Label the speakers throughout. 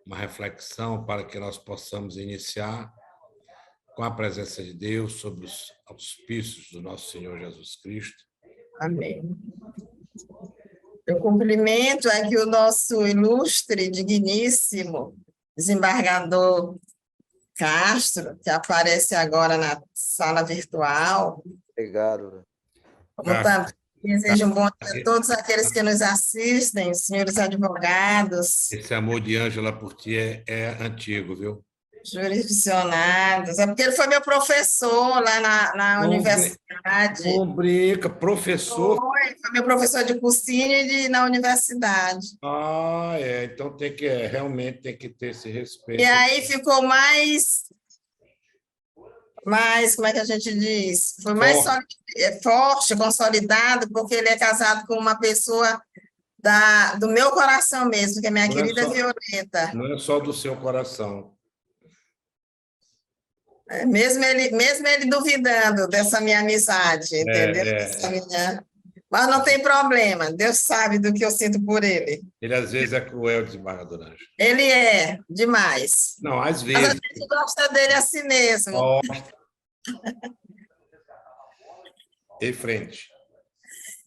Speaker 1: uma reflexão para que nós possamos iniciar com a presença de Deus sobre os auspícios do nosso Senhor Jesus Cristo.
Speaker 2: Amém. Eu cumprimento aqui o nosso ilustre, digníssimo desembargador Castro, que aparece agora na sala virtual.
Speaker 3: Obrigado.
Speaker 2: Desejo um bom dia a todos aqueles que nos assistem, senhores advogados.
Speaker 1: Esse amor de Ângela por ti é antigo, viu?
Speaker 2: Jurisdicionados. É porque ele foi meu professor lá na universidade.
Speaker 1: Não brinca, professor.
Speaker 2: Foi meu professor de cursinho na universidade.
Speaker 1: Então realmente tem que ter esse respeito.
Speaker 2: E aí ficou mais, como é que a gente diz? Foi mais forte, consolidado, porque ele é casado com uma pessoa do meu coração mesmo, que é minha querida Violeta.
Speaker 1: Não é só do seu coração.
Speaker 2: Mesmo ele duvidando dessa minha amizade, entendeu? Mas não tem problema, Deus sabe do que eu sinto por ele.
Speaker 1: Ele às vezes é cruel, desembargador Ângela.
Speaker 2: Ele é, demais.
Speaker 1: Não, às vezes.
Speaker 2: Mas a gente gosta dele assim mesmo.
Speaker 1: Em frente.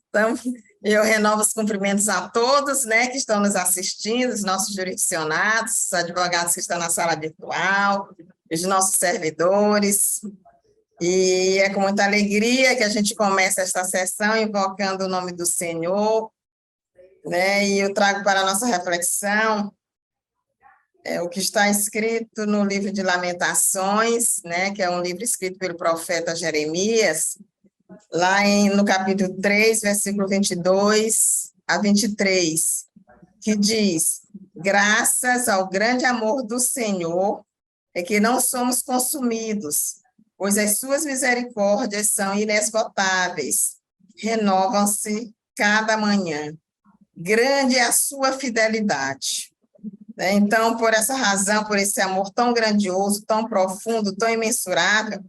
Speaker 2: Então, eu renovo os cumprimentos a todos, né, que estão nos assistindo, os nossos jurisdicionados, os advogados que estão na sala virtual, os nossos servidores. E é com muita alegria que a gente começa esta sessão invocando o nome do Senhor, né, e eu trago para a nossa reflexão o que está escrito no livro de Lamentações, né, que é um livro escrito pelo profeta Jeremias, lá no capítulo 3, versículo 22 a 23, que diz: graças ao grande amor do Senhor é que não somos consumidos, pois as suas misericórdias são inesgotáveis, renovam-se cada manhã. Grande é a sua fidelidade. Então, por essa razão, por esse amor tão grandioso, tão profundo, tão imensurável,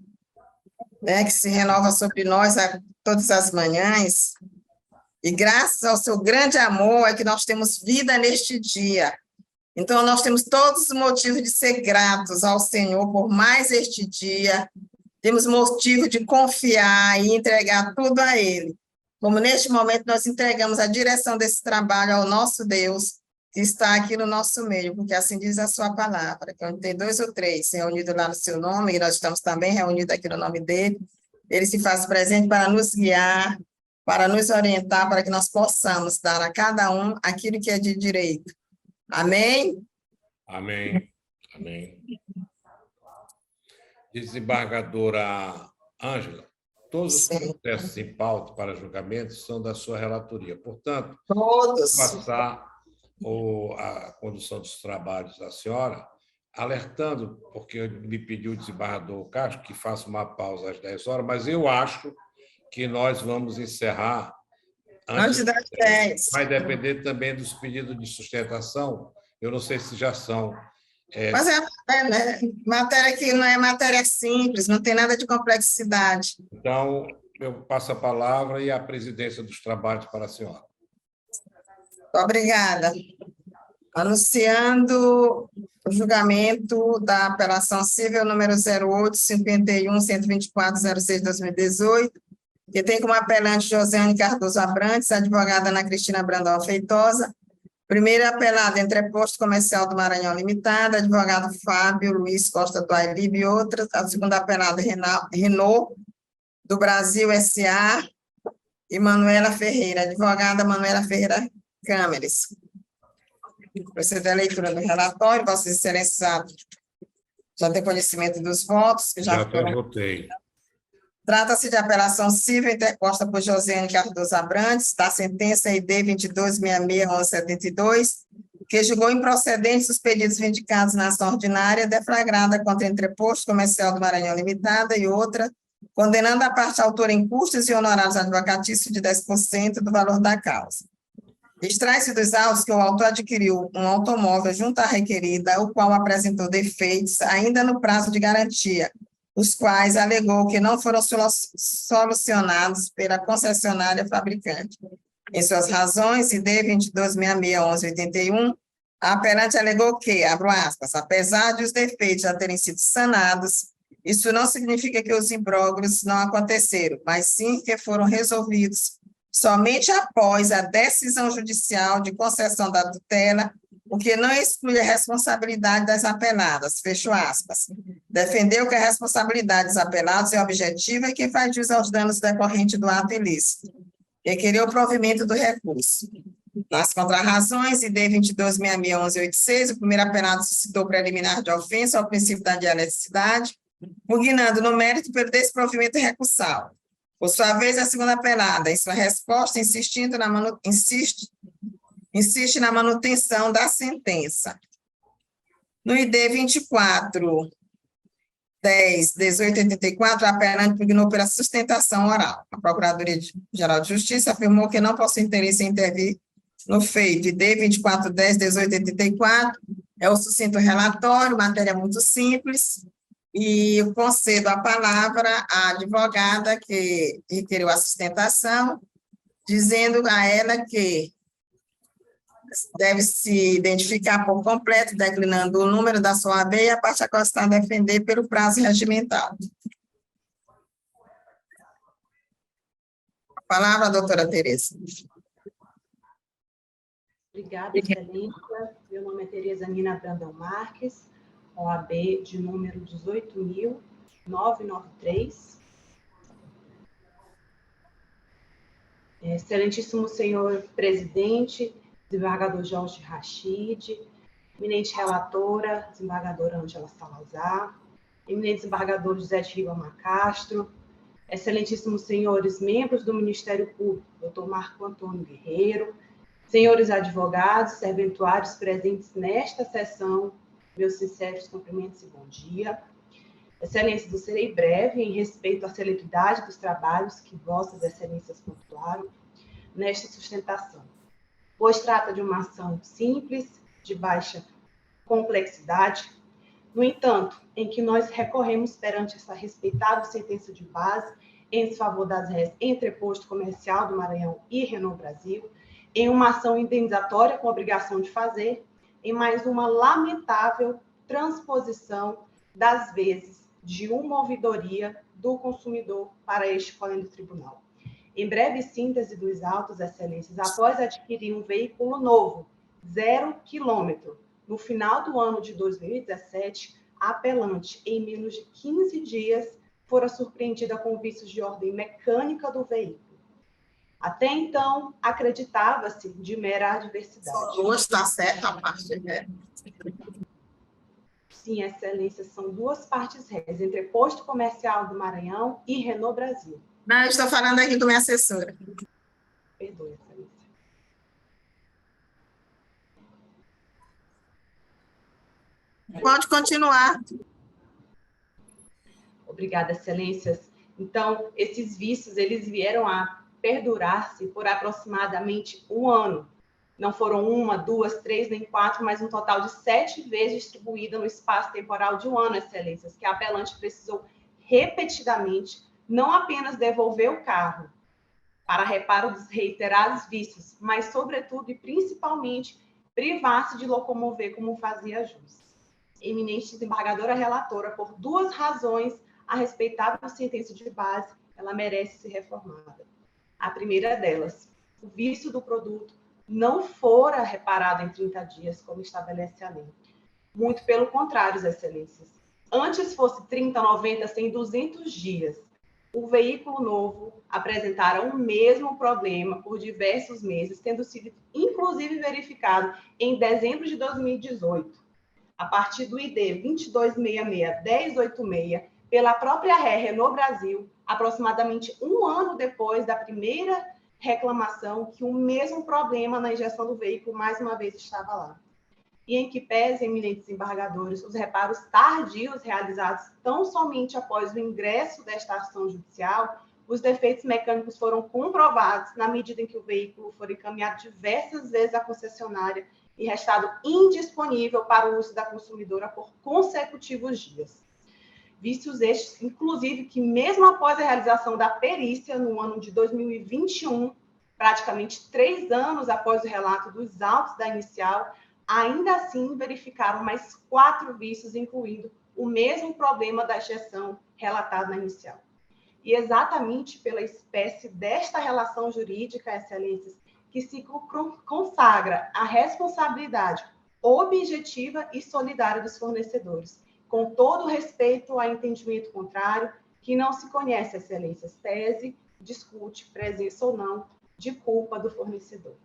Speaker 2: né, que se renova sobre nós todas as manhãs, e graças ao seu grande amor é que nós temos vida neste dia. Então, nós temos todos os motivos de ser gratos ao Senhor por mais este dia, temos motivo de confiar e entregar tudo a Ele. Como neste momento nós entregamos a direção desse trabalho ao nosso Deus, que está aqui no nosso meio, porque assim diz a sua palavra, que onde tem 2 ou 3 reunidos lá no seu nome, e nós estamos também reunidos aqui no nome dele, ele se faz presente para nos guiar, para nos orientar, para que nós possamos dar a cada um aquilo que é de direito. Amém?
Speaker 1: Amém. Amém. Desembargadora Ângela, todos os processos em pauta para julgamento são da sua relatoria. Portanto,
Speaker 2: todos.
Speaker 1: Passar a condução dos trabalhos da senhora, alertando, porque me pediu o desembargador Castro que faça uma pausa às 10 horas, mas eu acho que nós vamos encerrar
Speaker 2: antes das 10.
Speaker 1: Vai depender também dos pedidos de sustentação, eu não sei se já são.
Speaker 2: Mas né? Matéria que não é matéria simples, não tem nada de complexidade.
Speaker 1: Então, eu passo a palavra e a presidência dos trabalhos para a senhora.
Speaker 2: Obrigada. Anunciando o julgamento da apelação civil número 08-51-124-06-2018, que tem como apelante Josiane Cardoso Abrantes, advogada Ana Cristina Brandão Feitosa, primeira apelada Entreposto Comercial do Maranhão Limitada, advogado Fábio Luiz Costa do Ailib e outras, a segunda apelada Renault do Brasil S.A. e Manuela Ferreira, advogada Manuela Ferreira Câmeres. Proceder à leitura do relatório, Vossas Excelências já têm conhecimento dos votos, que já foram...
Speaker 1: votei.
Speaker 2: Trata-se de apelação civil interposta por Josiane Cardoso Abrantes, da sentença ID 2266-1172, que julgou improcedentes os pedidos vindicados na ação ordinária deflagrada contra Entreposto Comercial do Maranhão Limitada e outra, condenando a parte autora em custos e honorários advocatícios de 10% do valor da causa. Extrai-se dos autos que o autor adquiriu um automóvel junto à requerida, o qual apresentou defeitos ainda no prazo de garantia, os quais alegou que não foram solucionados pela concessionária fabricante. Em suas razões, ID 2266-1181, A apelante alegou que, abro aspas, apesar de os defeitos já terem sido sanados, isso não significa que os imbróglios não aconteceram, mas sim que foram resolvidos somente após a decisão judicial de concessão da tutela, o que não exclui a responsabilidade das apeladas, fecho aspas. Defendeu que a responsabilidade dos apelados é objetiva e que faz jus aos danos decorrentes do ato ilícito. Requeriu o provimento do recurso. Nas contrarrazões, ID 22661186, o primeiro apelado suscitou preliminar de ofensa ao princípio da dialeticidade, pugnando no mérito pelo desprovimento recursal. Por sua vez, a segunda apelada, em sua resposta, insiste na manutenção da sentença. No ID 2410-1884, a apelante pugnou pela sustentação oral. A Procuradoria-Geral de Justiça afirmou que não possui interesse em intervir no feito. ID 2410-1884 é o sucinto relatório, matéria muito simples, e eu concedo a palavra à advogada que requeriu a sustentação, dizendo a ela que deve se identificar por completo, declinando o número da sua OAB e a parte a qual está a defender pelo prazo regimental. A palavra, doutora Tereza.
Speaker 3: Obrigada, excelência. Meu nome é Tereza Nina Brandão Marques, OAB de número 18.993. Excelentíssimo senhor presidente, desembargador Jorge Rachid, eminente relatora, desembargadora Ângela Salazar, eminente desembargador José de Ribamar Castro, excelentíssimos senhores membros do Ministério Público, doutor Marco Antônio Guerreiro, senhores advogados, serventuários presentes nesta sessão, meus sinceros cumprimentos e bom dia. Excelências, eu serei breve em respeito à celeridade dos trabalhos que vossas excelências pontuaram nesta sustentação, pois trata de uma ação simples, de baixa complexidade, no entanto, em que nós recorremos perante essa respeitável sentença de base em desfavor das réis Entreposto Comercial do Maranhão e Renault Brasil, em uma ação indenizatória com obrigação de fazer, em mais uma lamentável transposição das vezes de uma ouvidoria do consumidor para este colégio do tribunal. Em breve síntese dos autos, excelências, após adquirir um veículo novo, 0 quilômetro, no final do ano de 2017, a apelante, em menos de 15 dias, fora surpreendida com vícios de ordem mecânica do veículo. Até então, acreditava-se de mera adversidade.
Speaker 2: Hoje está certo a parte, né?
Speaker 3: Sim, excelência, são duas partes réis, Entreposto Comercial do Maranhão e Renault Brasil.
Speaker 2: Não, eu estou falando aqui com minha assessora.
Speaker 3: Perdoe, excelência.
Speaker 2: Pode continuar.
Speaker 3: Obrigada, excelências. Então, esses vícios, eles vieram a perdurar-se por aproximadamente um ano. Não foram 1, 2, 3, nem 4, mas um total de 7 vezes distribuída no espaço temporal de um ano, excelências, que a apelante precisou repetidamente não apenas devolver o carro para reparo dos reiterados vícios, mas, sobretudo e principalmente, privar-se de locomover como fazia jus. Eminente desembargadora relatora, por duas razões, a respeitável sentença de base, ela merece ser reformada. A primeira delas, o vício do produto não fora reparado em 30 dias, como estabelece a lei. Muito pelo contrário, excelências. Antes fosse 30, 90, 100, 200 dias, o veículo novo apresentara o mesmo problema por diversos meses, tendo sido, inclusive, verificado em dezembro de 2018, a partir do ID 2266-1086, pela própria ré Renault Brasil, aproximadamente um ano depois da primeira reclamação, que o mesmo problema na injeção do veículo, mais uma vez, estava lá. E em que pese, eminentes embargadores, os reparos tardios realizados tão somente após o ingresso desta ação judicial, os defeitos mecânicos foram comprovados na medida em que o veículo foi encaminhado diversas vezes à concessionária e restado indisponível para o uso da consumidora por consecutivos dias. Vícios estes, inclusive, que mesmo após a realização da perícia no ano de 2021, praticamente 3 anos após o relato dos autos da inicial, ainda assim verificaram mais 4 vícios, incluindo o mesmo problema da injeção relatado na inicial. E exatamente pela espécie desta relação jurídica, excelências, que se consagra a responsabilidade objetiva e solidária dos fornecedores, com todo respeito ao entendimento contrário, que não se conhece, excelências, tese, discute presença ou não de culpa do fornecedor.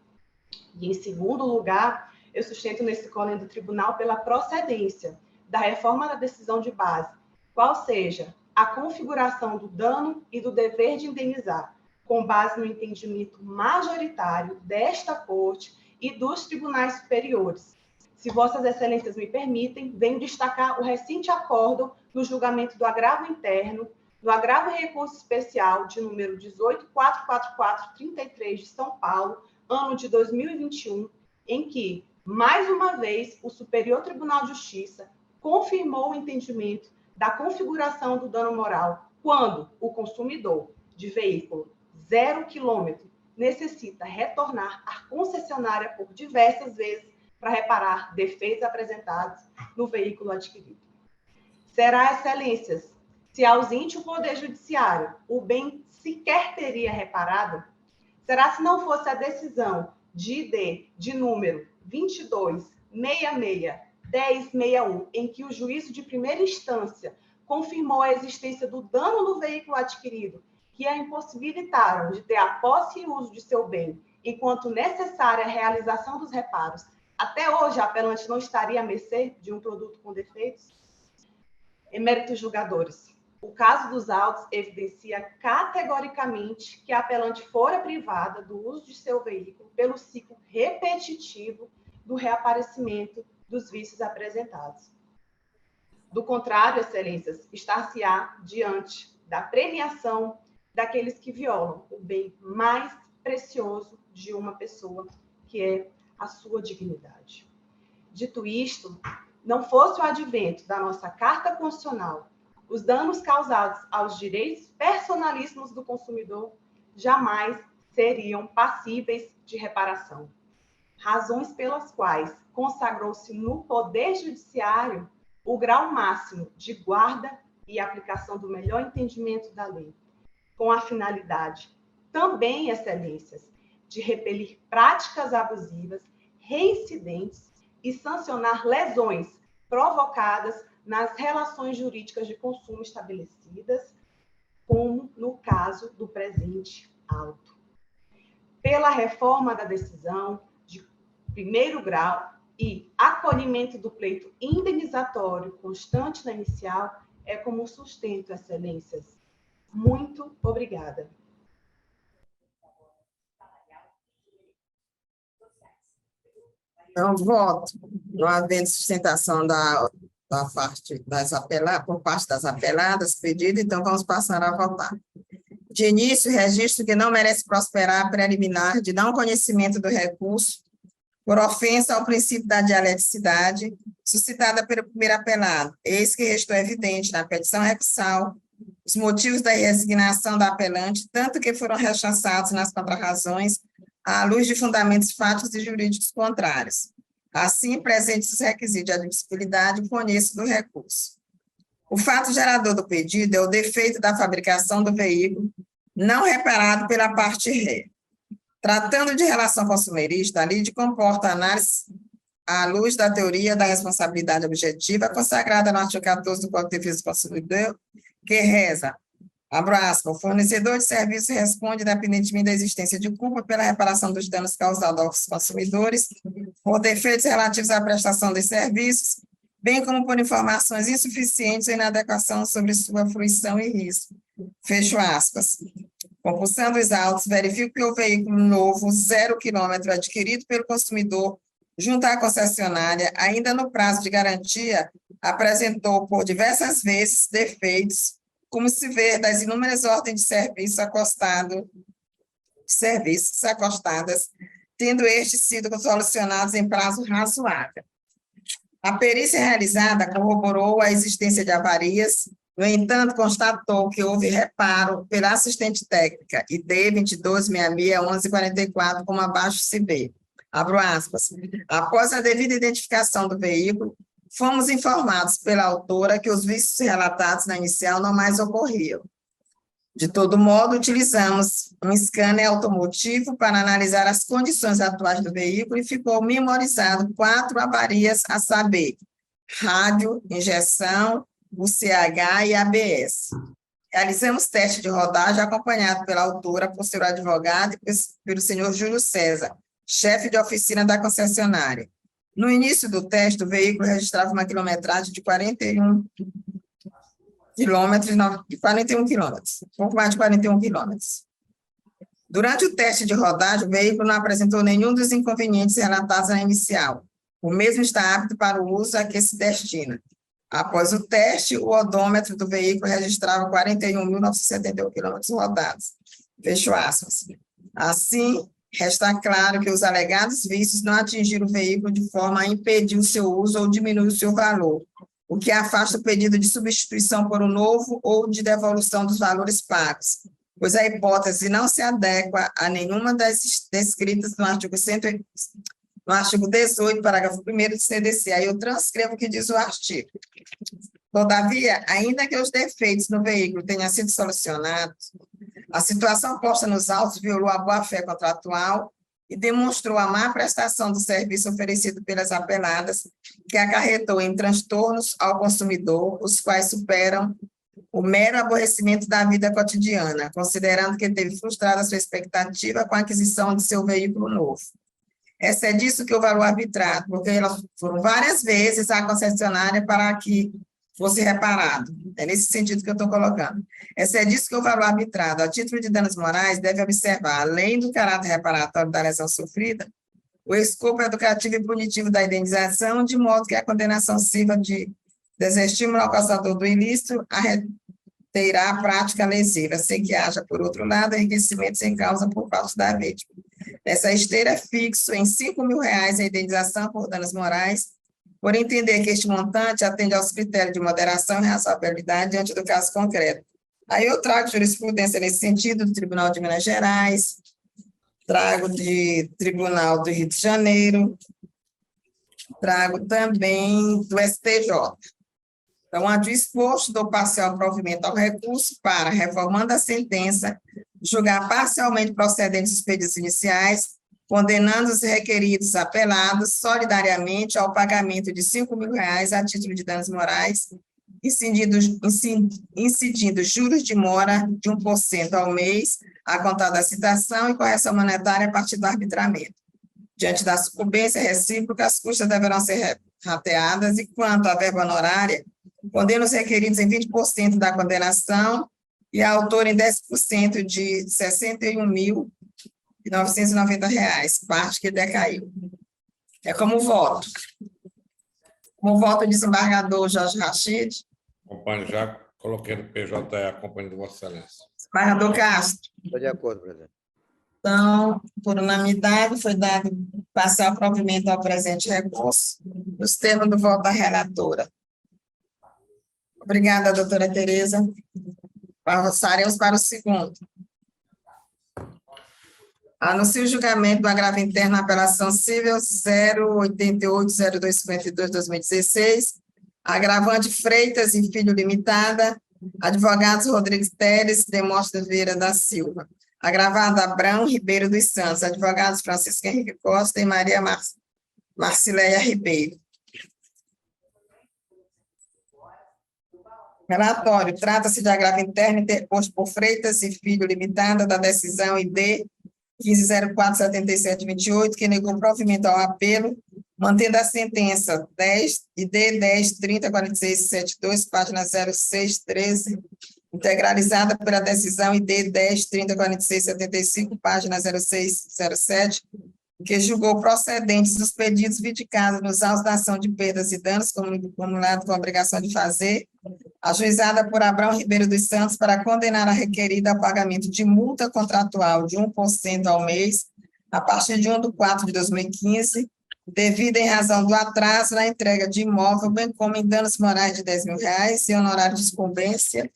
Speaker 3: E, em segundo lugar, eu sustento nesse cólego do tribunal pela procedência da reforma da decisão de base, qual seja a configuração do dano e do dever de indenizar, com base no entendimento majoritário desta Corte e dos tribunais superiores. Se vossas excelências me permitem, venho destacar o recente acórdão no julgamento do agravo interno, do agravo em recurso especial de número 18.444/33 de São Paulo, ano de 2021, em que, mais uma vez, o Superior Tribunal de Justiça confirmou o entendimento da configuração do dano moral quando o consumidor de veículo 0 km necessita retornar à concessionária por diversas vezes para reparar defeitos apresentados no veículo adquirido. Será, excelências, se ausente o Poder Judiciário, o bem sequer teria reparado? Será se não fosse a decisão de número 2266-1061, em que o juízo de primeira instância confirmou a existência do dano no veículo adquirido, que a impossibilitaram de ter a posse e uso de seu bem, enquanto necessária a realização dos reparos, até hoje a apelante não estaria à mercê de um produto com defeitos? Eméritos julgadores, o caso dos autos evidencia categoricamente que a apelante fora privada do uso de seu veículo pelo ciclo repetitivo do reaparecimento dos vícios apresentados. Do contrário, excelências, estar-se-á diante da premiação daqueles que violam o bem mais precioso de uma pessoa, que é a sua dignidade. Dito isto, não fosse o advento da nossa Carta Constitucional, os danos causados aos direitos personalíssimos do consumidor jamais seriam passíveis de reparação. Razões pelas quais consagrou-se no Poder Judiciário o grau máximo de guarda e aplicação do melhor entendimento da lei, com a finalidade, também, excelências, de repelir práticas abusivas, reincidentes e sancionar lesões provocadas nas relações jurídicas de consumo estabelecidas, como no caso do presente auto. Pela reforma da decisão de primeiro grau e acolhimento do pleito indenizatório constante na inicial, é como sustento, excelências. Muito obrigada.
Speaker 2: Então, voto no havendo sustentação da parte por parte das apeladas, pedido, então vamos passar a votar. De início, registro que não merece prosperar preliminar de não conhecimento do recurso por ofensa ao princípio da dialeticidade suscitada pelo primeiro apelado, eis que restou evidente na petição recursal os motivos da resignação da apelante, tanto que foram rechaçados nas contrarrazões à luz de fundamentos fáticos e jurídicos contrários. Assim, presentes os requisitos de admissibilidade, conheço do recurso. O fato gerador do pedido é o defeito da fabricação do veículo não reparado pela parte ré. Tratando de relação consumerista, a lide comporta análise à luz da teoria da responsabilidade objetiva consagrada no artigo 14 do Código de Defesa do Consumidor, que reza, abro aspas, o fornecedor de serviço responde independentemente da existência de culpa pela reparação dos danos causados aos consumidores por defeitos relativos à prestação de serviços, bem como por informações insuficientes ou inadequação sobre sua fruição e risco. Fecho aspas. Compulsando os autos, verifico que o veículo novo, 0 km, adquirido pelo consumidor junto à concessionária, ainda no prazo de garantia, apresentou por diversas vezes defeitos, como se vê das inúmeras ordens de serviço acostadas, tendo estes sido solucionados em prazo razoável. A perícia realizada corroborou a existência de avarias, no entanto, constatou que houve reparo pela assistente técnica ID 2266-1144, como abaixo se vê. abro aspas, após a devida identificação do veículo, fomos informados pela autora que os vícios relatados na inicial não mais ocorriam. De todo modo, utilizamos um scanner automotivo para analisar as condições atuais do veículo e ficou memorizado 4 avarias, a saber, rádio, injeção, UCH e ABS. Realizamos teste de rodagem acompanhado pela autora, por seu advogado e pelo senhor Júlio César, chefe de oficina da concessionária. No início do teste, o veículo registrava uma quilometragem de 41 quilômetros, pouco mais de 41 quilômetros. Durante o teste de rodagem, o veículo não apresentou nenhum dos inconvenientes relatados na inicial. O mesmo está apto para o uso a que se destina. Após o teste, o odômetro do veículo registrava 41.971 quilômetros rodados. Fecho aspas. Assim, resta claro que os alegados vícios não atingiram o veículo de forma a impedir o seu uso ou diminuir o seu valor, o que afasta o pedido de substituição por um novo ou de devolução dos valores pagos, pois a hipótese não se adequa a nenhuma das descritas no artigo 18, parágrafo 1º do CDC. Aí eu transcrevo o que diz o artigo. Todavia, ainda que os defeitos no veículo tenham sido solucionados, a situação posta nos autos violou a boa-fé contratual e demonstrou a má prestação do serviço oferecido pelas apeladas, que acarretou em transtornos ao consumidor, os quais superam o mero aborrecimento da vida cotidiana, considerando que teve frustrada sua expectativa com a aquisição de seu veículo novo. É disso que o valor arbitrado, porque elas foram várias vezes à concessionária para que fosse reparado. É nesse sentido que eu estou colocando. É disso que o valor arbitrado, a título de danos morais, deve observar, além do caráter reparatório da lesão sofrida, o escopo educativo e punitivo da indenização, de modo que a condenação sirva de desestímulo ao causador do ilícito a reteirar a prática lesiva, sem que haja, por outro lado, enriquecimento sem causa por parte da vítima. Nessa esteira é fixo em R$5.000 a indenização por danos morais, por entender que este montante atende aos critérios de moderação e razoabilidade diante do caso concreto. Aí eu trago jurisprudência nesse sentido do Tribunal de Minas Gerais, trago de Tribunal do Rio de Janeiro, trago também do STJ. Então, ante o exposto, dou parcial provimento ao recurso para, reformando a sentença, julgar parcialmente procedentes os pedidos iniciais, condenando os requeridos apelados solidariamente ao pagamento de R$5.000 a título de danos morais, incidindo juros de mora de 1% ao mês, a contar da citação, e correção monetária a partir do arbitramento. Diante da sucumbência recíproca, as custas deverão ser rateadas, e quanto à verba honorária, condena os requeridos em 20% da condenação e a autora em 10% de R$61.990, parte que decaiu. É como voto. Como voto o desembargador Jorge Rachid.
Speaker 1: Acompanho já, coloquei no PJE, acompanho de Vossa Excelência.
Speaker 2: Desembargador Castro.
Speaker 4: Estou de acordo, presidente.
Speaker 2: Então, por unanimidade, foi dado parcial provimento ao presente recurso, nos termos do voto da relatora. Obrigada, doutora Tereza. Passaremos para o segundo. Anuncio o julgamento do agravo interno na apelação civil 088-0252-2016, agravante Freitas e Filho Limitada, advogados Rodrigues Teres, Demóstenes Vieira da Silva, agravado Abrão Ribeiro dos Santos, advogados Francisco Henrique Costa e Maria Marcileia Ribeiro. Relatório: trata-se de agravo interno interposto por Freitas e Filho Limitada da decisão ID 15047728, que negou provimento ao apelo, mantendo a sentença 10 ID 10304672, página 0613, integralizada pela decisão ID 10304675, página 0607, que julgou procedentes os pedidos vindicados nos autos da ação de perdas e danos, acumulado com a obrigação de fazer, ajuizada por Abrão Ribeiro dos Santos para condenar a requerida ao pagamento de multa contratual de 1% ao mês, a partir de 1/4/2015, devida em razão do atraso na entrega de imóvel, bem como em danos morais de R$10.000 e honorário de sucumbência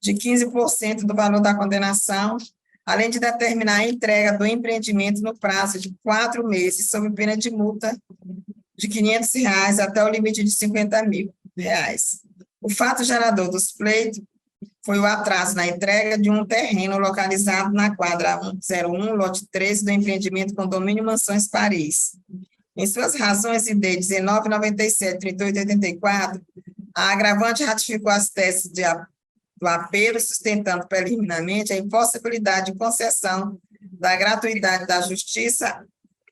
Speaker 2: de 15% do valor da condenação, além de determinar a entrega do empreendimento no prazo de 4 meses, sob pena de multa de R$ 500 até o limite de R$ 50.000. O fato gerador dos pleitos foi o atraso na entrega de um terreno localizado na quadra 101, lote 13, do empreendimento Condomínio Mansões Paris. Em suas razões ID 1997, 3884, a agravante ratificou as teses do apelo, sustentando preliminarmente a impossibilidade de concessão da gratuidade da justiça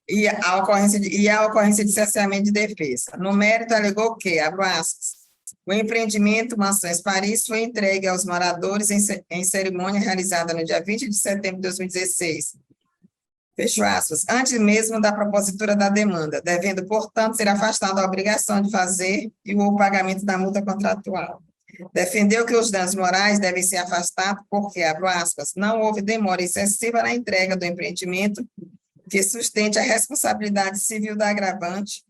Speaker 2: e a ocorrência de cerceamento de defesa. No mérito, alegou que, abro aspas, o empreendimento Mansões Paris foi entregue aos moradores em cerimônia realizada no dia 20 de setembro de 2016, fecho aspas, antes mesmo da propositura da demanda, devendo, portanto, ser afastado da obrigação de fazer e o pagamento da multa contratual. Defendeu que os danos morais devem ser afastados porque, abro aspas, não houve demora excessiva na entrega do empreendimento que sustente a responsabilidade civil da agravante,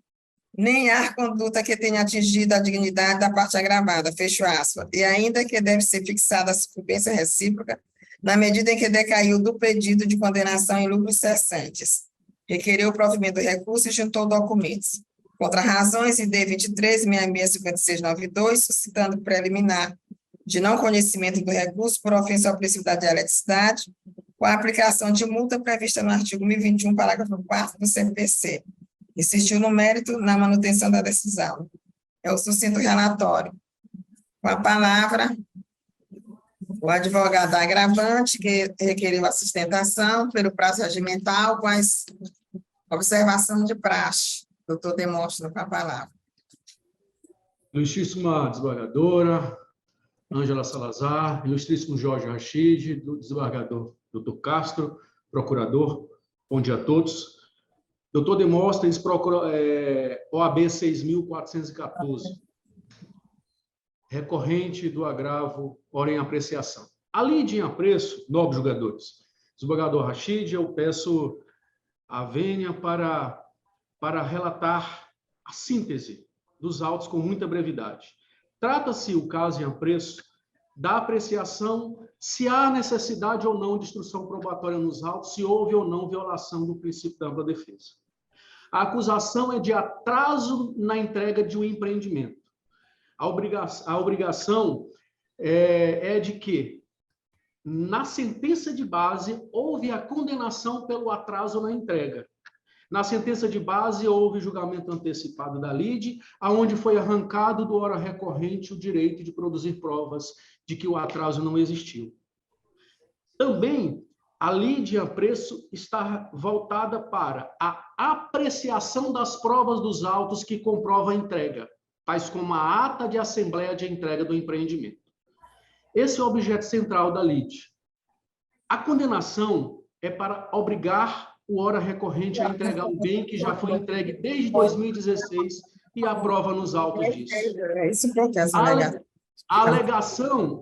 Speaker 2: nem há conduta que tenha atingido a dignidade da parte agravada, fecho aspas, e ainda que deve ser fixada a sucumbência recíproca, na medida em que decaiu do pedido de condenação em lucros cessantes. Requeriu o provimento do recurso e juntou documentos. Contra razões ID 23.665692, suscitando preliminar de não conhecimento do recurso por ofensa ao princípio da dialeticidade, com a aplicação de multa prevista no artigo 1021, parágrafo 4º do CPC. Insistiu no mérito na manutenção da decisão. É o sucinto relatório. Com a palavra, o advogado agravante, que requeriu a sustentação pelo prazo regimental, com as observações de praxe. Doutor Demóstenes, com a palavra.
Speaker 4: Ilustríssima desembargadora Ângela Salazar, ilustríssimo Jorge Rachid, do desembargador doutor Castro, procurador, bom dia a todos. Doutor Demóstenes, OAB 6.414, recorrente do agravo, ora em apreciação. A lide em apreço, nobres julgadores, desembargador Rachid, eu peço a vênia para relatar a síntese dos autos com muita brevidade. Trata-se o caso em apreço da apreciação se há necessidade ou não de instrução probatória nos autos, se houve ou não violação do princípio da ampla defesa. A acusação é de atraso na entrega de um empreendimento. A obrigação é de que, na sentença de base, houve a condenação pelo atraso na entrega. Na sentença de base, houve julgamento antecipado da lide, aonde foi arrancado do ora recorrente o direito de produzir provas de que o atraso não existiu. Também, a lide em apreço está voltada para a apreciação das provas dos autos que comprovam a entrega, tais como a ata de assembleia de entrega do empreendimento. Esse é o objeto central da lide. A condenação é para obrigar o ora recorrente a entregar um bem que já foi entregue desde 2016 e a prova nos autos disso. A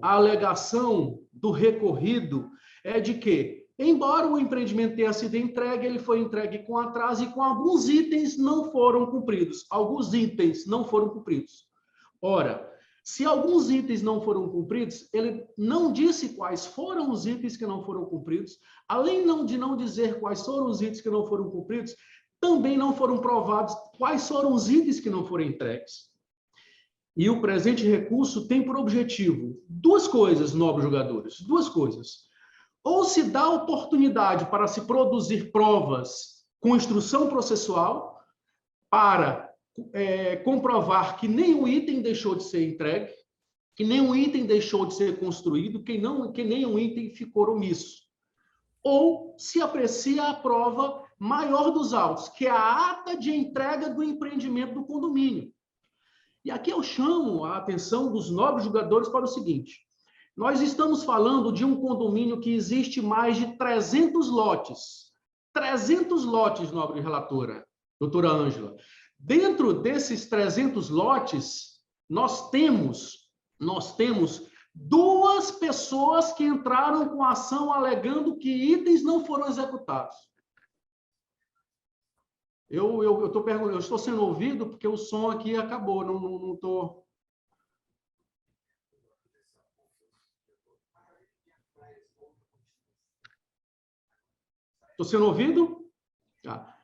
Speaker 4: alegação do recorrido é de que, embora o empreendimento tenha sido entregue, ele foi entregue com atraso e com alguns itens não foram cumpridos. Alguns itens não foram cumpridos. Ora, se alguns itens não foram cumpridos, ele não disse quais foram os itens que não foram cumpridos, além de não dizer quais foram os itens que não foram cumpridos, também não foram provados quais foram os itens que não foram entregues. E o presente recurso tem por objetivo duas coisas, nobres julgadores, duas coisas. Ou se dá oportunidade para se produzir provas com instrução processual para comprovar que nenhum item deixou de ser entregue, que nenhum item deixou de ser construído, que nenhum item ficou omisso. Ou se aprecia a prova maior dos autos, que é a ata de entrega do empreendimento do condomínio. E aqui eu chamo a atenção dos nobres julgadores para o seguinte: nós estamos falando de um condomínio que existe mais de 300 lotes. 300 lotes, nobre relatora, doutora Ângela. Dentro desses 300 lotes, nós temos duas pessoas que entraram com a ação alegando que itens não foram executados. Eu estou sendo ouvido porque o som aqui acabou, não estou... Estou sendo ouvido? Tá.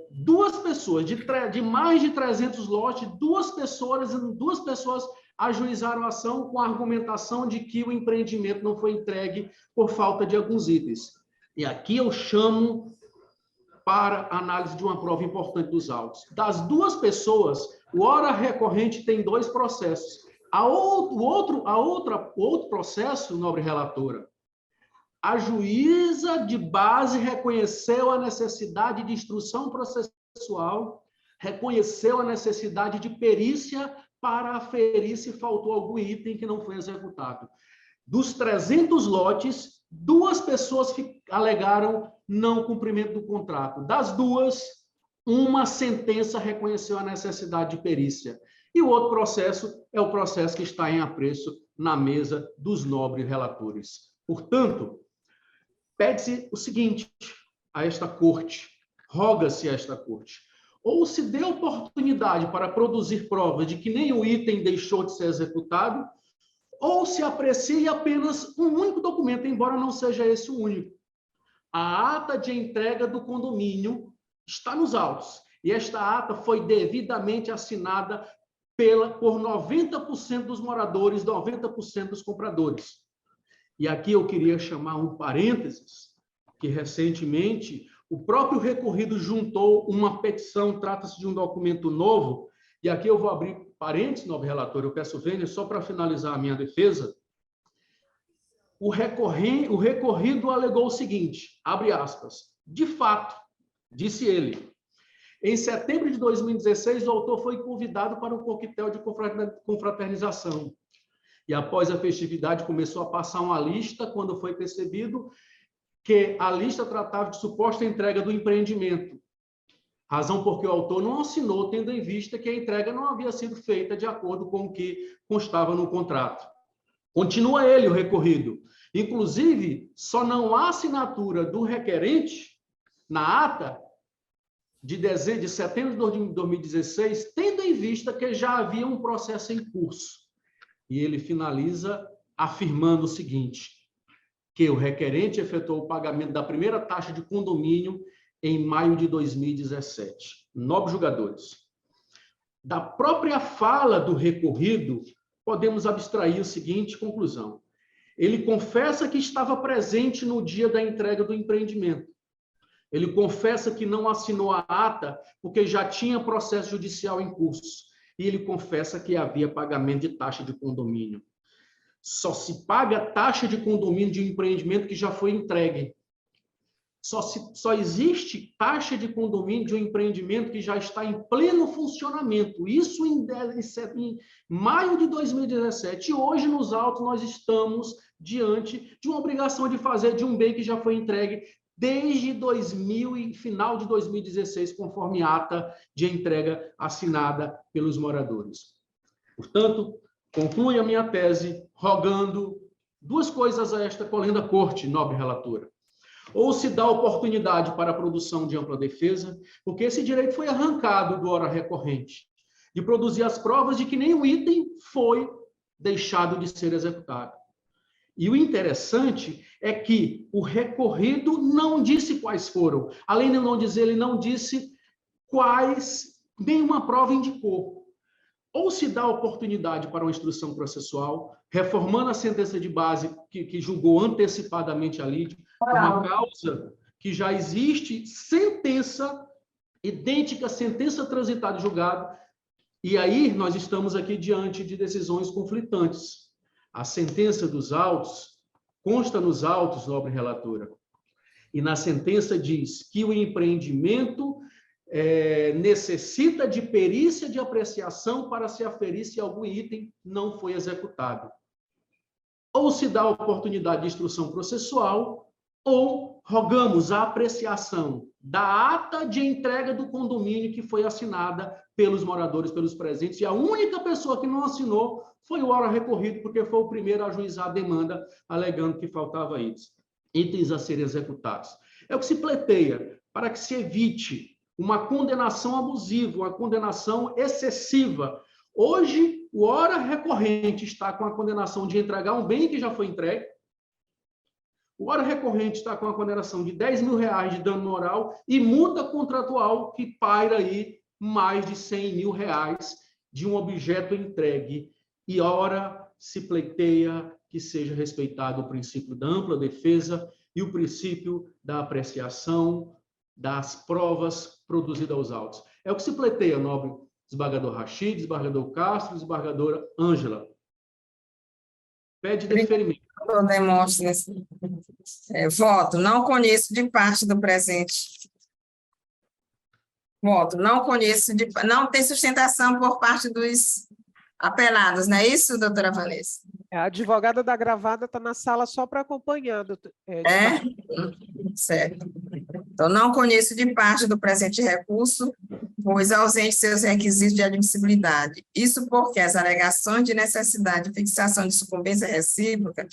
Speaker 4: Duas pessoas, de mais de 300 lotes, duas pessoas ajuizaram a ação com a argumentação de que o empreendimento não foi entregue por falta de alguns itens. E aqui eu chamo para análise de uma prova importante dos autos. Das duas pessoas, o hora recorrente tem dois processos. O outro processo, nobre relatora, a juíza de base reconheceu a necessidade de instrução processual, reconheceu a necessidade de perícia para aferir se faltou algum item que não foi executado. Dos 300 lotes, duas pessoas alegaram não cumprimento do contrato. Das duas, uma sentença reconheceu a necessidade de perícia. E o outro processo é o processo que está em apreço na mesa dos nobres relatores. Portanto, pede-se o seguinte a esta corte, roga-se a esta corte, ou se dê oportunidade para produzir provas de que nenhum item deixou de ser executado, ou se aprecie apenas um único documento, embora não seja esse o único. A ata de entrega do condomínio está nos autos, e esta ata foi devidamente assinada por 90% dos moradores, 90% dos compradores. E aqui eu queria chamar um parênteses, que recentemente o próprio recorrido juntou uma petição, trata-se de um documento novo, e aqui eu vou abrir parênteses, nobre relator, eu peço vênia, só para finalizar a minha defesa. O recorrido alegou o seguinte, abre aspas, de fato, disse ele, em setembro de 2016, o autor foi convidado para um coquetel de confraternização. E após a festividade, começou a passar uma lista, quando foi percebido que a lista tratava de suposta entrega do empreendimento. Razão porque o autor não assinou, tendo em vista que a entrega não havia sido feita de acordo com o que constava no contrato. Continua ele, o recorrido. Inclusive, só não há assinatura do requerente na ata de setembro de 2016, tendo em vista que já havia um processo em curso. E ele finaliza afirmando o seguinte, que o requerente efetuou o pagamento da primeira taxa de condomínio em maio de 2017. Nobres julgadores. Da própria fala do recorrido, podemos abstrair a seguinte conclusão. Ele confessa que estava presente no dia da entrega do empreendimento. Ele confessa que não assinou a ata porque já tinha processo judicial em curso. E ele confessa que havia pagamento de taxa de condomínio. Só se paga taxa de condomínio de um empreendimento que já foi entregue. Só existe taxa de condomínio de um empreendimento que já está em pleno funcionamento. Isso em maio de 2017. E hoje, nos autos, nós estamos diante de uma obrigação de fazer de um bem que já foi entregue desde final de 2016, conforme ata de entrega assinada pelos moradores. Portanto, concluo a minha tese rogando duas coisas a esta colenda corte, nobre relatora. Ou se dá oportunidade para a produção de ampla defesa, porque esse direito foi arrancado do hora recorrente, de produzir as provas de que nenhum item foi deixado de ser executado. E o interessante é que o recorrido não disse quais foram. Além de não dizer, ele não disse quais nenhuma prova indicou. Ou se dá oportunidade para uma instrução processual, reformando a sentença de base que julgou antecipadamente a lide, uma causa que já existe sentença idêntica, sentença transitada e julgada, e aí nós estamos aqui diante de decisões conflitantes. A sentença dos autos consta nos autos, nobre relatora, e na sentença diz que o empreendimento necessita de perícia de apreciação para se aferir se algum item não foi executado. Ou se dá a oportunidade de instrução processual, ou rogamos a apreciação da ata de entrega do condomínio que foi assinada pelos moradores, pelos presentes, e a única pessoa que não assinou foi o hora recorrido, porque foi o primeiro a ajuizar a demanda, alegando que faltava itens a serem executados. É o que se pleiteia, para que se evite uma condenação abusiva, uma condenação excessiva. Hoje, o hora recorrente está com a condenação de entregar um bem que já foi entregue. O ora recorrente está com a condenação de R$ 10.000 de dano moral e multa contratual que paira aí mais de R$ 100.000 de um objeto entregue. E ora se pleiteia que seja respeitado o princípio da ampla defesa e o princípio da apreciação das provas produzidas aos autos. É o que se pleiteia, nobre desembargador Rachid, desembargador Castro, desembargadora Ângela. Pede deferimento.
Speaker 2: Demonstra voto. Não conheço de parte do presente. Voto. Não conheço de... Não tem sustentação por parte dos apelados, não é isso, doutora Vanessa?
Speaker 5: A advogada da gravada está na sala só para acompanhar.
Speaker 2: Certo. Então, não conheço de parte do presente recurso, pois ausente seus requisitos de admissibilidade. Isso porque as alegações de necessidade de fixação de sucumbência recíproca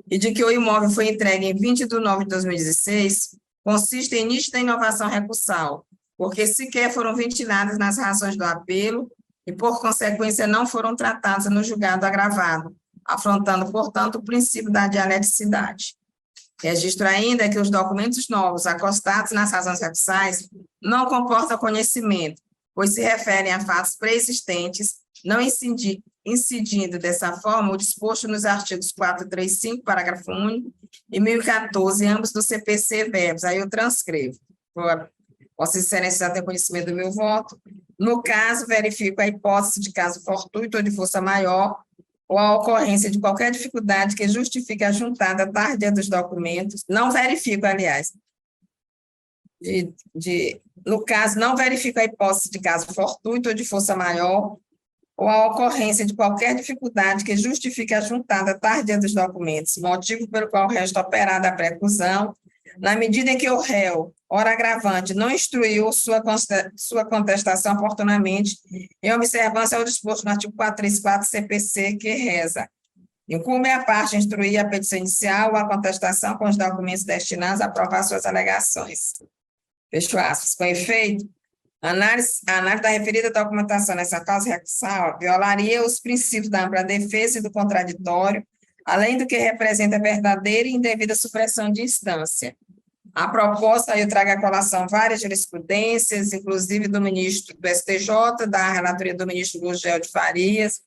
Speaker 2: e de que o imóvel foi entregue em 20 de nove de 2016 consistem em nítida inovação recursal, porque sequer foram ventiladas nas razões do apelo e, por consequência, não foram tratadas no julgado agravado, afrontando, portanto, o princípio da dialeticidade. Registro ainda que os documentos novos acostados nas razões recursais não comportam conhecimento, pois se referem a fatos pré-existentes, não incidindo dessa forma o disposto nos artigos 435, parágrafo único, e 1014, ambos do CPC verbos. Aí eu transcrevo. Vossa Excelência já tem conhecimento do meu voto. No caso, verifico a hipótese de caso fortuito ou de força maior, ou a ocorrência de qualquer dificuldade que justifique a juntada tardia dos documentos. Não verifico, aliás. No caso, não verifico a hipótese de caso fortuito ou de força maior, ou a ocorrência de qualquer dificuldade que justifique a juntada tardia dos documentos, motivo pelo qual resta operada a preclusão, na medida em que o réu, ora agravante, não instruiu sua contestação oportunamente, em observância ao disposto no artigo 434 CPC, que reza: incumbe à parte instruir a petição inicial ou a contestação com os documentos destinados a provar suas alegações. Fecho aspas. Com efeito, a análise da referida documentação nessa fase recursal violaria os princípios da ampla defesa e do contraditório, além do que representa verdadeira e indevida supressão de instância. A proposta, eu trago à colação várias jurisprudências, inclusive do ministro do STJ, da relatoria do ministro Gurgel de Farias,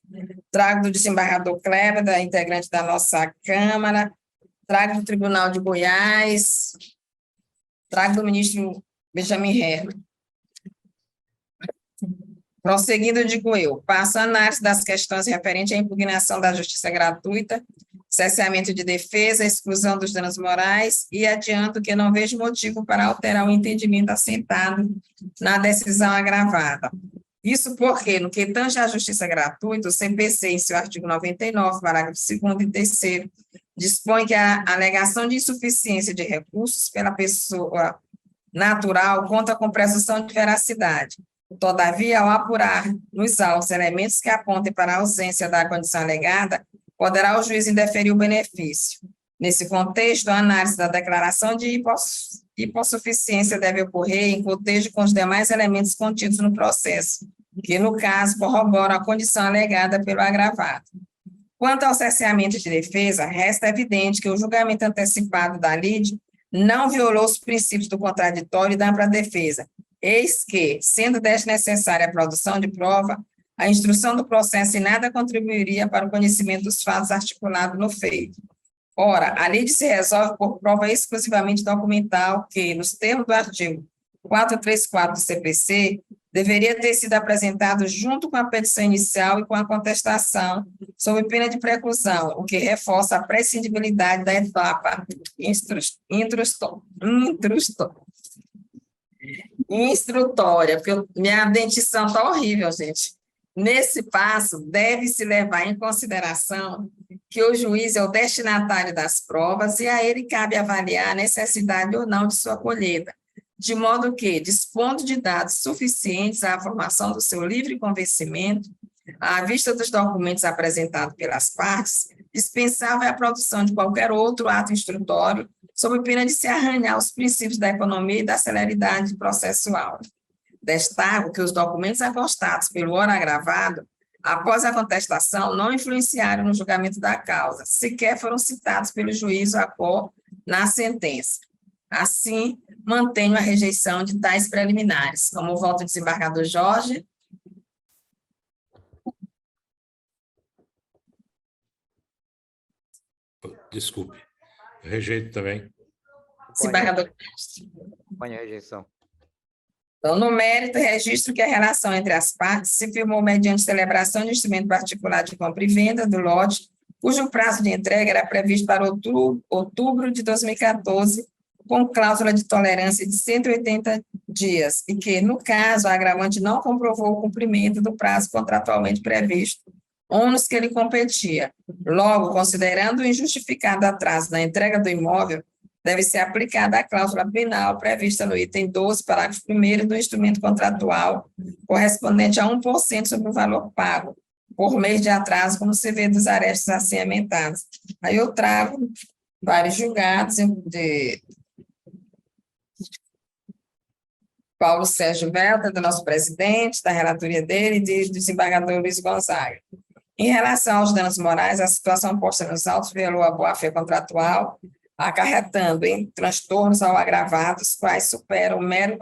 Speaker 2: trago do desembargador Kleber, da integrante da nossa Câmara, trago do Tribunal de Goiás, trago do ministro Benjamin Herman. Prosseguindo, digo eu, passo a análise das questões referentes à impugnação da justiça gratuita, cesseamento de defesa, exclusão dos danos morais, e adianto que não vejo motivo para alterar o entendimento assentado na decisão agravada. Isso porque, no que tange à justiça gratuita, o CPC, em seu artigo 99, parágrafo 2º e 3º, dispõe que a alegação de insuficiência de recursos pela pessoa natural conta com presunção de veracidade. Todavia, ao apurar nos autos elementos que apontem para a ausência da condição alegada, poderá o juiz indeferir o benefício. Nesse contexto, a análise da declaração de hipossuficiência deve ocorrer em cotejo com os demais elementos contidos no processo, que, no caso, corroboram a condição alegada pelo agravado. Quanto ao cerceamento de defesa, resta evidente que o julgamento antecipado da lide não violou os princípios do contraditório e da ampla defesa, eis que, sendo desnecessária a produção de prova, a instrução do processo em nada contribuiria para o conhecimento dos fatos articulados no feito. Ora, a lide se resolve por prova exclusivamente documental que, nos termos do artigo 434 do CPC, deveria ter sido apresentado junto com a petição inicial e com a contestação, sob pena de preclusão, o que reforça a prescindibilidade da etapa instrutória, porque minha dentição está horrível, gente. Nesse passo, deve-se levar em consideração que o juiz é o destinatário das provas e a ele cabe avaliar a necessidade ou não de sua colheita, de modo que, dispondo de dados suficientes à formação do seu livre convencimento, à vista dos documentos apresentados pelas partes, dispensável é a produção de qualquer outro ato instrutório, sob pena de se arranhar os princípios da economia e da celeridade processual. Destaco que os documentos acostados pelo ora agravado, após a contestação, não influenciaram no julgamento da causa, sequer foram citados pelo juízo a qual na sentença. Assim, mantenho a rejeição de tais preliminares. Como voto do desembargador Jorge.
Speaker 1: Desculpe. Rejeito também.
Speaker 2: Desembargador.
Speaker 6: Acompanho a rejeição.
Speaker 2: Então, no mérito, registro que a relação entre as partes se firmou mediante celebração de instrumento particular de compra e venda do lote, cujo prazo de entrega era previsto para outubro de 2014, com cláusula de tolerância de 180 dias, e que, no caso, a agravante não comprovou o cumprimento do prazo contratualmente previsto, ônus que lhe competia. Logo, considerando o injustificado atraso na entrega do imóvel, deve ser aplicada a cláusula penal prevista no item 12, parágrafo 1º do instrumento contratual, correspondente a 1% sobre o valor pago, por mês de atraso, como se vê dos arestos assim ementados. Aí eu trago vários julgados de Paulo Sérgio Velta, do nosso presidente, da relatoria dele, e do desembargador Luiz Gonzaga. Em relação aos danos morais, a situação posta nos autos violou a boa-fé contratual, acarretando em transtornos ao agravados, quais superam o mero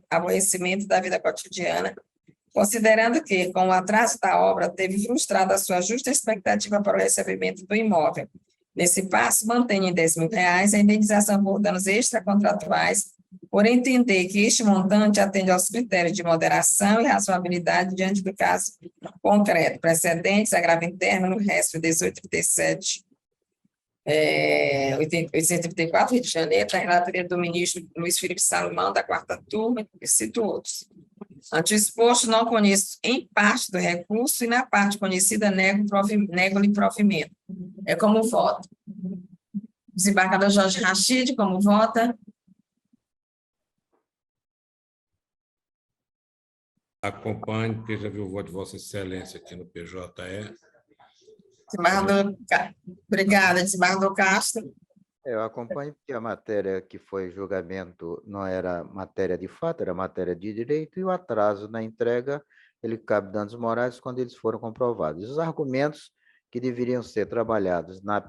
Speaker 2: aborrecimento da vida cotidiana, considerando que, com o atraso da obra, teve frustrado a sua justa expectativa para o recebimento do imóvel. Nesse passo, mantém em R$10.000 a indenização por danos extracontratuais, por entender que este montante atende aos critérios de moderação e razoabilidade diante do caso concreto, precedentes, agravo interno, no resto 1837, 834, Rio de Janeiro, da relatoria do ministro Luiz Felipe Salomão, da 4ª turma, e cito outros. Ante o exposto, não conheço em parte do recurso e na parte conhecida nego-lhe provimento. É como voto. Desembargador Jorge Rachid, como vota?
Speaker 1: Acompanhe, porque já viu o voto de Vossa Excelência aqui no PJE.
Speaker 2: Desembargador, obrigada, desembargador Castro.
Speaker 6: Eu acompanho porque a matéria que foi julgamento não era matéria de fato, era matéria de direito, e o atraso na entrega, ele cabe danos morais quando eles foram comprovados. Os argumentos que deveriam ser trabalhados na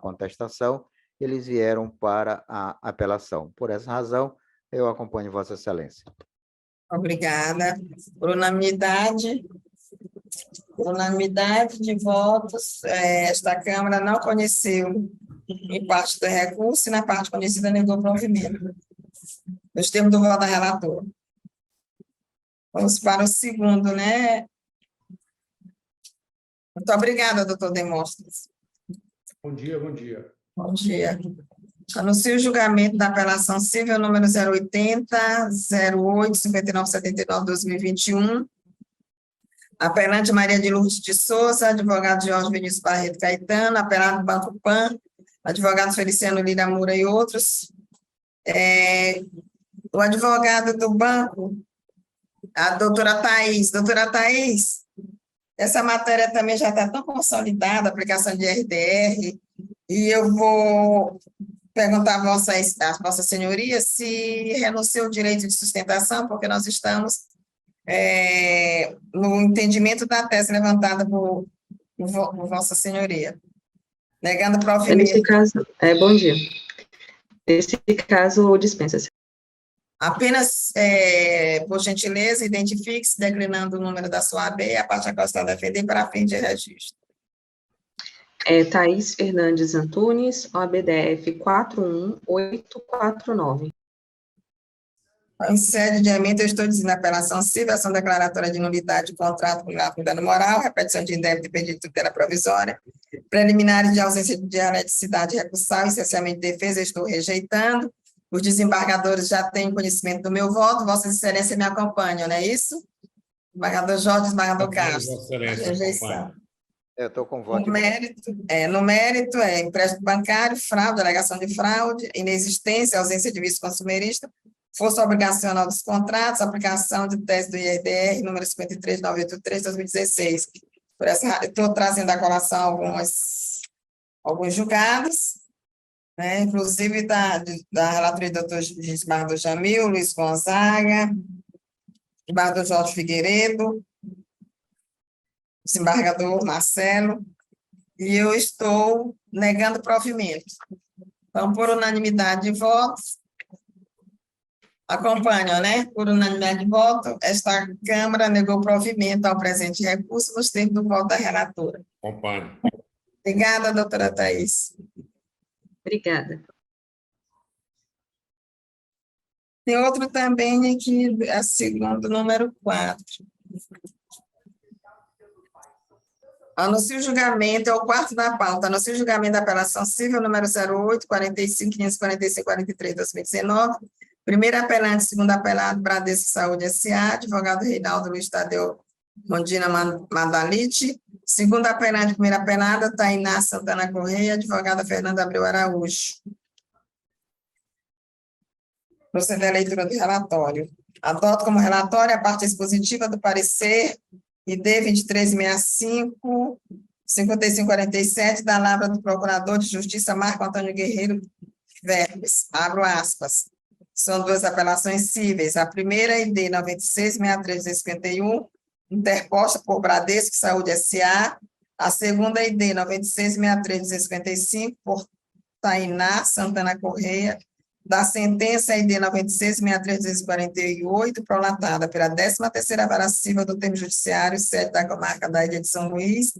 Speaker 6: contestação, eles vieram para a apelação. Por essa razão, eu acompanho Vossa Excelência.
Speaker 2: Obrigada. Por unanimidade de votos, esta Câmara não conheceu em parte do recurso e na parte conhecida negou o provimento. Nos termos do voto da relatora. Vamos para o segundo, né? Muito obrigada, doutor Demóstenes.
Speaker 4: Bom dia, bom dia.
Speaker 2: Bom dia. Anuncio o julgamento da apelação civil número 080, 08, 5979, 2021. Apelante Maria de Lourdes de Souza, advogado Jorge Vinícius Barreto Caetano, apelado Banco Pan, advogado Feliciano Lira Moura e outros. O advogado do banco, a doutora Thais. Doutora Thais, essa matéria também já está tão consolidada, a aplicação de RDR, e eu vou perguntar a Vossa Senhoria se renunciou o direito de sustentação, porque nós estamos no entendimento da tese levantada por Vossa Senhoria, negando provimento.
Speaker 7: Nesse caso, bom dia. Nesse caso, dispensa-se.
Speaker 2: Apenas, por gentileza, identifique-se declinando o número da sua AB e a parte a qual está a defender para fim de registro.
Speaker 7: Thais Fernandes Antunes, OABDF 41849.
Speaker 2: Em sede de emenda, eu estou dizendo apelação civil, ação declaratória de nulidade de contrato com dano moral, repetição de indébito e pedido de tutela provisória, preliminares de ausência de dialeticidade recursal, essencialmente defesa, eu estou rejeitando. Os desembargadores já têm conhecimento do meu voto, Vossa Excelência me acompanha, não é isso? Desembargador Jorge, desembargador Castro. Rejeição.
Speaker 6: Eu estou com voto.
Speaker 2: No mérito, empréstimo bancário, fraude, alegação de fraude, inexistência, ausência de vício consumerista, força obrigacional dos contratos, aplicação de tese do IRDR, número 53983/2016. Por essa, estou trazendo à colação alguns julgados, né, inclusive da relatoria do doutor desembargador Jamil, Luiz Gonzaga, desembargador Jorge Figueiredo, desembargador Marcelo, e eu estou negando provimento. Então, por unanimidade de votos, acompanham, né? Por unanimidade de voto, esta Câmara negou provimento ao presente recurso nos termos do voto da relatora.
Speaker 1: Acompanho.
Speaker 2: Obrigada, doutora Thais.
Speaker 7: Obrigada.
Speaker 2: Tem outro também aqui, a segundo, número 4. Anuncio o julgamento, é o quarto da pauta. Anuncio o julgamento da apelação civil número 08, 45, 545, 43, 2019. Primeiro apelante, segundo apelado, Bradesco Saúde S.A., advogado Reinaldo Luiz Tadeu Mondina Madalite. Segundo apelante, primeira apelada, Tainá Santana Correia, advogada Fernanda Abreu Araújo. Proceder à leitura do relatório. Adoto como relatório a parte expositiva do parecer ID 2365, 5547, da Lavra do Procurador de Justiça Marco Antônio Guerreiro Verbes, abro aspas. São duas apelações cíveis. A primeira, ID 9663-251, interposta por Bradesco Saúde S.A. A segunda, ID 9663-255, por Tainá Santana Correia, da sentença ID 9663-248, prolatada pela 13ª Vara Civil do Termo Judiciário, sede da Comarca da Ilha de São Luís,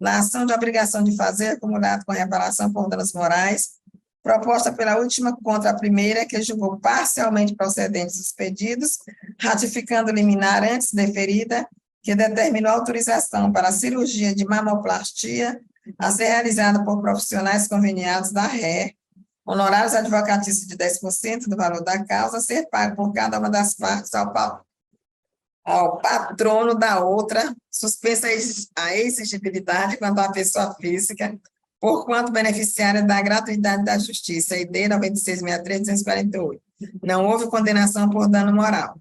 Speaker 2: na ação de obrigação de fazer, acumulado com reparação por danos morais, proposta pela última contra a primeira, que julgou parcialmente procedentes os pedidos, ratificando liminar antes deferida, que determinou autorização para a cirurgia de mamoplastia a ser realizada por profissionais conveniados da RE, honorários advocatícios de 10% do valor da causa, a ser pago por cada uma das partes ao patrono da outra, suspensa a exigibilidade quanto à pessoa física, porquanto beneficiária da gratuidade da justiça, ID 9663-248. Não houve condenação por dano moral.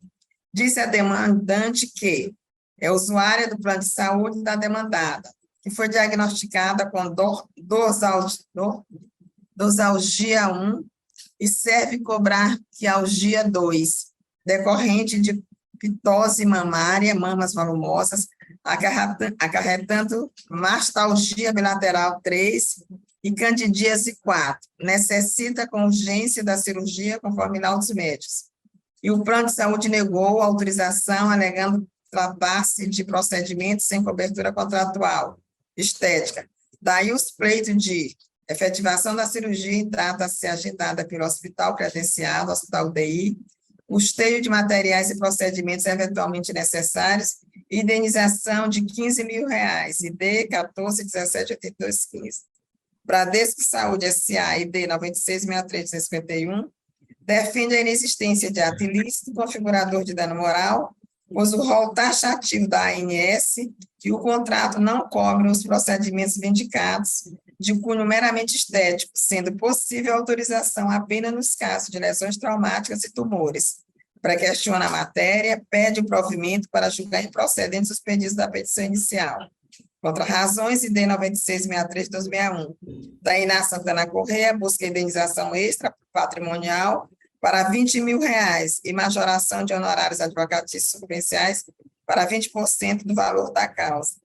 Speaker 2: Disse a demandante que é usuária do plano de saúde da demandada, que foi diagnosticada com dorsalgia 1 e cervicobraquialgia 2, decorrente de pitose mamária, mamas volumosas, acarretando mastalgia bilateral 3 e candidíase 4. Necessita com urgência da cirurgia, conforme laudos médicos. E o plano de saúde negou a autorização, alegando tratar-se de procedimento sem cobertura contratual, estética. Daí os pleitos de efetivação da cirurgia em data a ser agendada pelo hospital credenciado, hospital UDI, custeio de materiais e procedimentos eventualmente necessários, indenização de R$15 mil, ID 14178215. Bradesco Saúde S.A., ID 9663-251, defende a inexistência de ato ilícito configurador de dano moral, pois o rol taxativo da ANS e o contrato não cobrem os procedimentos vindicados de cunho meramente estético, sendo possível a autorização apenas nos casos de lesões traumáticas e tumores. Pré-questiona a matéria, pede o provimento para julgar improcedentes os pedidos da petição inicial. Contra razões, ID 9663-261. Tainá Santana Correia busca indenização extra patrimonial para R$20 mil e majoração de honorários advocatícios subvenciais para 20% do valor da causa.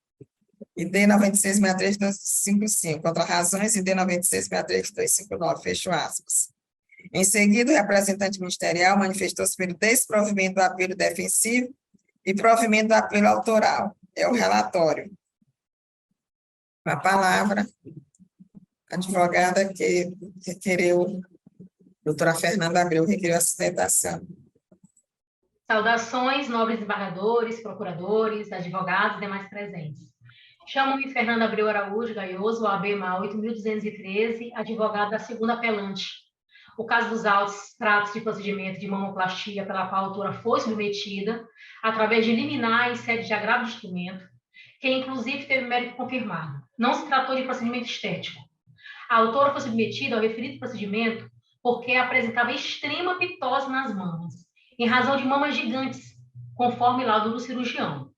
Speaker 2: ID 9663-255, contra razões, ID 9663-259, fecho aspas. Em seguida, o representante ministerial manifestou-se pelo desprovimento do apelo defensivo e provimento do apelo autoral. É o relatório. Com a palavra, a advogada que requeriu, doutora Fernanda Abreu, requeriu a sustentação.
Speaker 8: Saudações, nobres desembargadores, procuradores, advogados e demais presentes. Chamo-me Fernanda Abreu Araújo Gaioso, OAB-MA 8.213, advogada da segunda apelante. O caso dos autos tratos de procedimento de mamoplastia pela qual a autora foi submetida, através de liminar em sede de agravo de instrumento, que inclusive teve mérito confirmado. Não se tratou de procedimento estético. A autora foi submetida ao referido procedimento porque apresentava extrema pitose nas mamas, em razão de mamas gigantes, conforme laudo do cirurgião,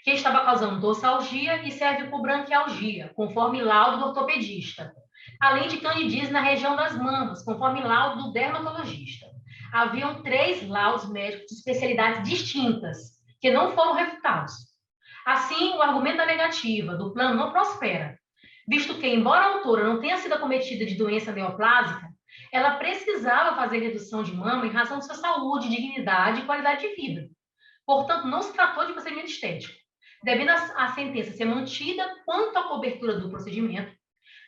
Speaker 8: que estava causando dorsalgia e cervicobranquialgia, conforme laudo do ortopedista, além de candidíase na região das mamas, conforme laudo do dermatologista. Haviam 3 laudos médicos de especialidades distintas, que não foram refutados. Assim, o argumento da negativa do plano não prospera, visto que, embora a autora não tenha sido acometida de doença neoplásica, Ela precisava fazer redução de mama em razão de sua saúde, dignidade e qualidade de vida. Portanto, não se tratou de procedimento estético, devendo a sentença ser mantida quanto à cobertura do procedimento,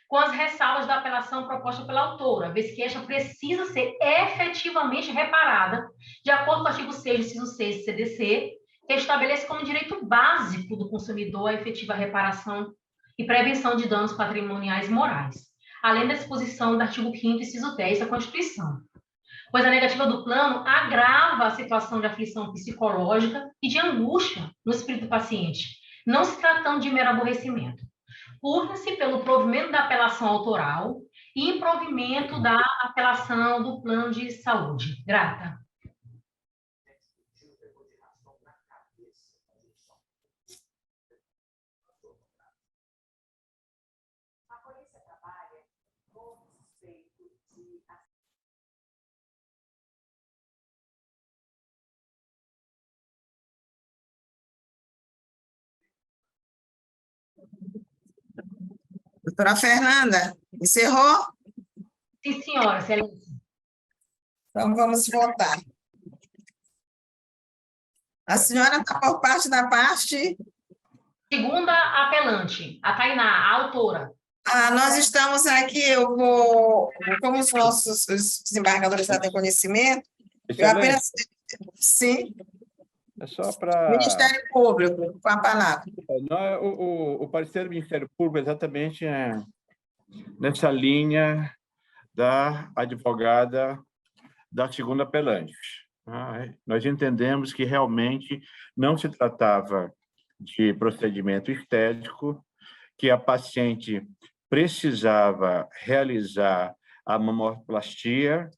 Speaker 8: com as ressalvas da apelação proposta pela autora, vez que esta precisa ser efetivamente reparada, de acordo com o artigo 6, inciso 6 do CDC, que estabelece como direito básico do consumidor a efetiva reparação e prevenção de danos patrimoniais e morais, além da disposição do artigo 5º, inciso 10 da Constituição. Pois a negativa do plano agrava a situação de aflição psicológica e de angústia no espírito do paciente, não se tratando de mero aborrecimento. Purga-se pelo provimento da apelação autoral e improvimento da apelação do plano de saúde. Grata.
Speaker 2: Doutora Fernanda, encerrou?
Speaker 8: Sim, senhora, excelência.
Speaker 2: Então, vamos votar. A senhora está por parte da parte...
Speaker 8: Segunda apelante, a Tainá, a autora.
Speaker 2: Nós estamos aqui, eu vou... Como os nossos desembargadores já têm conhecimento, eu apenas... Sim.
Speaker 9: É só para...
Speaker 2: Ministério Público, com a palavra.
Speaker 9: O parecer do Ministério Público exatamente nessa linha da advogada da segunda apelante. Nós entendemos que realmente não se tratava de procedimento estético, que a paciente precisava realizar a mamoplastia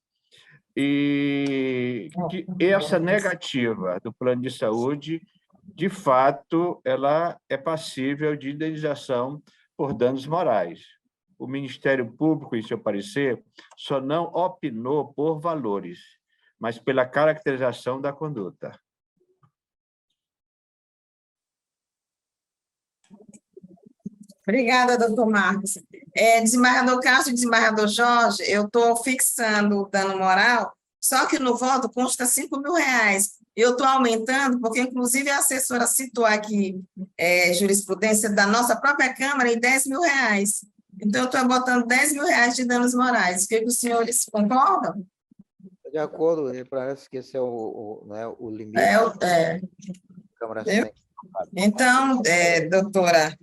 Speaker 9: e que essa negativa do plano de saúde, de fato, ela é passível de indenização por danos morais. O Ministério Público, em seu parecer, só não opinou por valores, mas pela caracterização da conduta.
Speaker 2: Obrigada, doutor Marcos. Desembargador Castro e desembargador Jorge, eu estou fixando o dano moral, só que no voto consta R$5.000. Eu estou aumentando, porque, inclusive, a assessora citou aqui jurisprudência da nossa própria Câmara em R$10.000. Então, eu estou botando R$10.000 de danos morais. O que os senhores concordam?
Speaker 6: De acordo, me parece que esse é o limite. Câmara
Speaker 2: Então, doutora,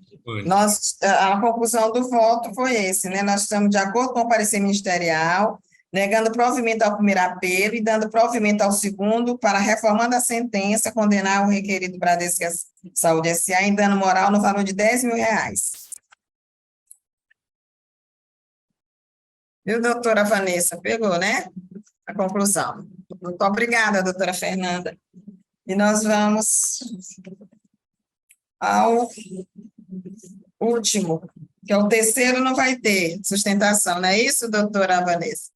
Speaker 2: a conclusão do voto foi esse, né? Nós estamos de acordo com o parecer ministerial, negando provimento ao primeiro apelo e dando provimento ao segundo para, reformando a sentença, condenar o requerido Bradesco Saúde S.A. em dano moral no valor de R$10.000. Viu, doutora Vanessa? Pegou, né? A conclusão. Muito obrigada, doutora Fernanda. E nós vamos ao último, que é o terceiro, não vai ter sustentação, não é isso, doutora Vanessa?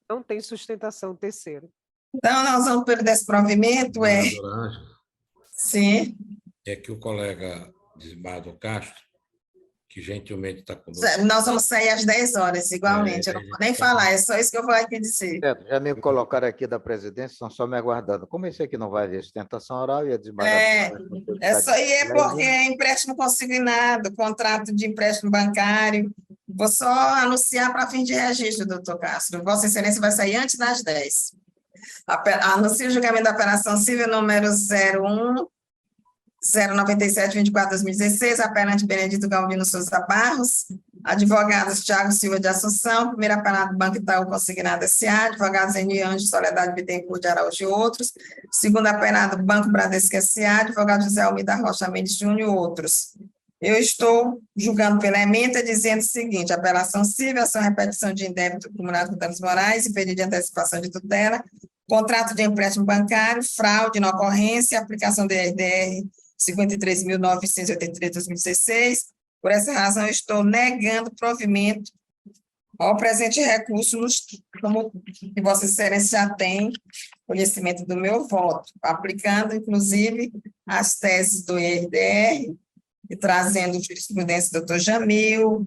Speaker 5: Não tem sustentação, terceiro.
Speaker 2: Então, nós vamos pelo desprovimento, Sim.
Speaker 1: É que o colega desembargador Castro, que gentilmente está conosco.
Speaker 2: Nós vamos sair às 10 horas, igualmente. Eu não vou nem falar, é só isso que eu vou aqui dizer.
Speaker 6: Já me colocaram aqui da presidência, estão só me aguardando. Como esse aqui não vai haver sustentação oral e a desembargadora...
Speaker 2: É porque é empréstimo consignado, contrato de empréstimo bancário. Vou só anunciar para fim de registro, doutor Castro. Vossa Excelência vai sair antes das 10. Anuncio o julgamento da operação civil número 097-24-2016, apelante Benedito Galvino Souza Barros, advogados Tiago Silva de Assunção, primeiro apelado Banco Itaú Consignado S.A., advogados Eni Anjo, Soledade Bittencourt de Araújo e outros, segundo apelado Banco Bradesco S.A., advogado José Almeida Rocha Mendes Júnior e outros. Eu estou julgando pela ementa dizendo o seguinte: apelação civil, ação repetição de indébito acumulado com danos morais e pedido de antecipação de tutela, contrato de empréstimo bancário, fraude na ocorrência, aplicação do IRDR 53.983/2016. Por essa razão, estou negando provimento ao presente recurso, como que Vossa Excelência já tem conhecimento do meu voto, aplicando, inclusive, as teses do IRDR e trazendo jurisprudência do doutor Jamil,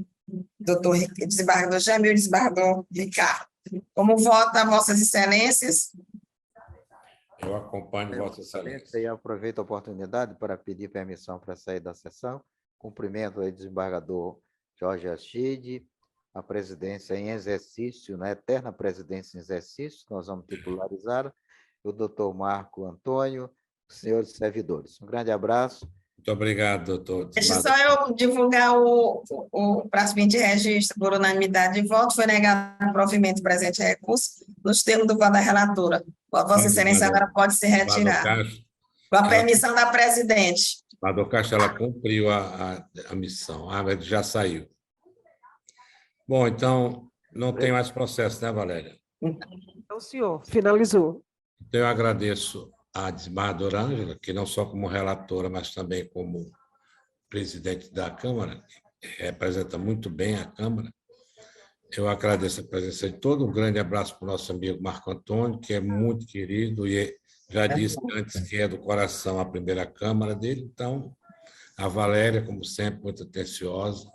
Speaker 2: desembargador Jamil e desembargador Ricardo. Como vota Vossas Excelências?
Speaker 1: Eu acompanho Vossa Excelência.
Speaker 6: E aproveito a oportunidade para pedir permissão para sair da sessão. Cumprimento o desembargador Jorge Rachid, a presidência em exercício, na eterna presidência em exercício, nós vamos titularizar, o doutor Marco Antônio, os senhores servidores. Um grande abraço.
Speaker 1: Muito obrigado, doutor.
Speaker 2: Deixa só eu divulgar o prazo de registro por unanimidade de voto. Foi negado o provimento do presente recurso nos termos do voto da relatora. Vossa Excelência agora pode se retirar. Com a permissão da presidente.
Speaker 1: Senador Castro, ela cumpriu a missão. Mas já saiu. Bom, então, não tem mais processo, né, Valéria?
Speaker 5: Então, senhor, finalizou.
Speaker 1: Então, eu agradeço à desembargadora Ângela, que não só como relatora, mas também como presidente da Câmara, que representa muito bem a Câmara. Eu agradeço a presença de todos. Um grande abraço para o nosso amigo Marco Antônio, que é muito querido e já disse antes que é do coração a primeira Câmara dele. Então, a Valéria, como sempre, muito atenciosa.